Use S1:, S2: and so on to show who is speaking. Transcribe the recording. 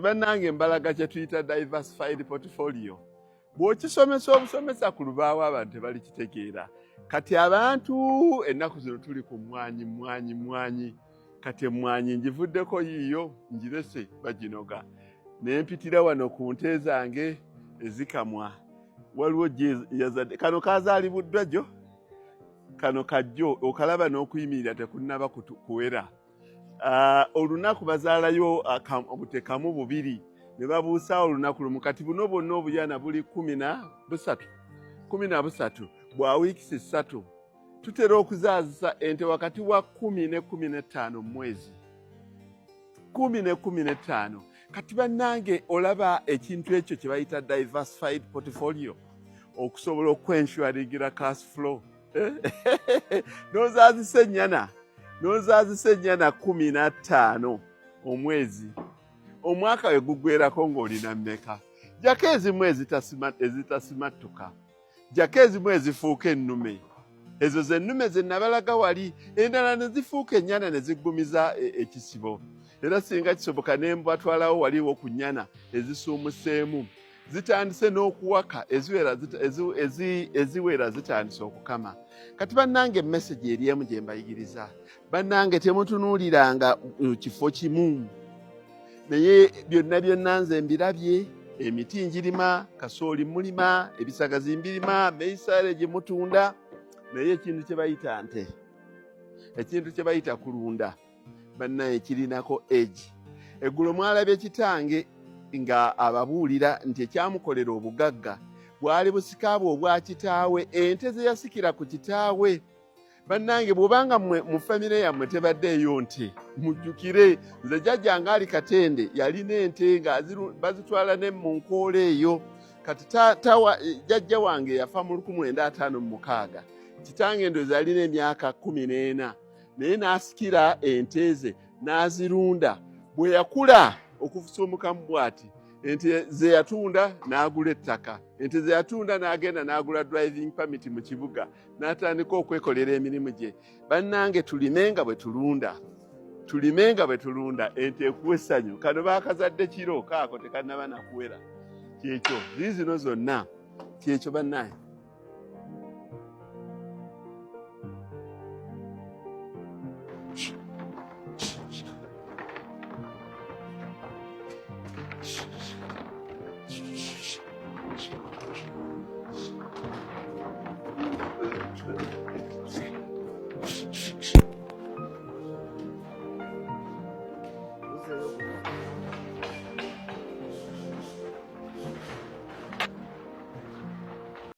S1: Bannange mbalaga kye tuyita diversified portfolio. Bw'okisomesa obusomesa ku lubaawo abantu tebali kitegeera. Kati abantu ennaku zino tuli ku mwanyi. Kati emmwanyi ngivuddeko yiiyo ngirese baginoga. Ne mpitira wano ku nte zange ezikamwa. Waliwo yazadde kano kazaalibuddwa jjo. Kano kajjo okalaba n'okuyimirira tekunnaba kuwera. Olunaku bazaalayo obutekamu bubiri ne babuusawo olunaku lumu. Kati buno bwonna obuyana buli 13 bwa wiikisi 3. Tutera okuzaazisa ente wakati wa 10 ne 15 mu mwezi. 10 ne 15. Kati bannange olaba ekintu ekyo kye bayita diversified portfolio okusobola okwensuaringira cash flow. N'ozaazisa ennyana 15 omwezi. Omwaka we gugwerako ng'olina mmeka? Jjako ezimu ezitasimattuka. Jjako ezimu ezifuuka ennume. Ezo z'ennume ze nabalaga wali. Endala ne zifuuka ennyana ne ziggumiza ekisibo. Era singa kisoboka ne mbatwalawo waliwo ku nnyana ezisuumuseemu. Zitandise n'okuwaka eziwera zitandise okukama. Kati bannange message eri emu gye mbayigiriza. Bannange temutunuuliranga kifo kimu. Naye byonna nze mbirabye, emiti njirima, kasooli mulima, ebisagazi mbirima, meyisaale gye mutunda. Naye ekintu kye bayita nte, ekintu kye bayita kulunda, bannaye kirinako age. Eggulo mwalabye kitange nga ababuulira nti ekyamukolera obugagga bwali busikaabwe obwa kitaawe, ente ze yasikira ku kitaawe. Bannange bw'obanga mu famire yammwe tebaddeeyo nte, mujjukire nze jjajjange ali Katende yalina ente nga bazitwala ne mu nkoola eyo. Kati jjajja wange yafa mu 1956. Kitange ndozi alina emyaka 14 naye n'asikira ente ze n'azirunda. Bwe yakula okufusomukamu bw'ati, ente ze yatunda n'agula ettaka, ente ze yatunda n'agenda n'agula driving permit mu kibuga n'atandika okwekolera emirimu gye. Bannange tulimenga bwe tulunda ente ekuwa essanyu. Kano baakazadde kiro kaako tekannaba nakuwera. Kyekyo ziizino zonna kyekyo bannange.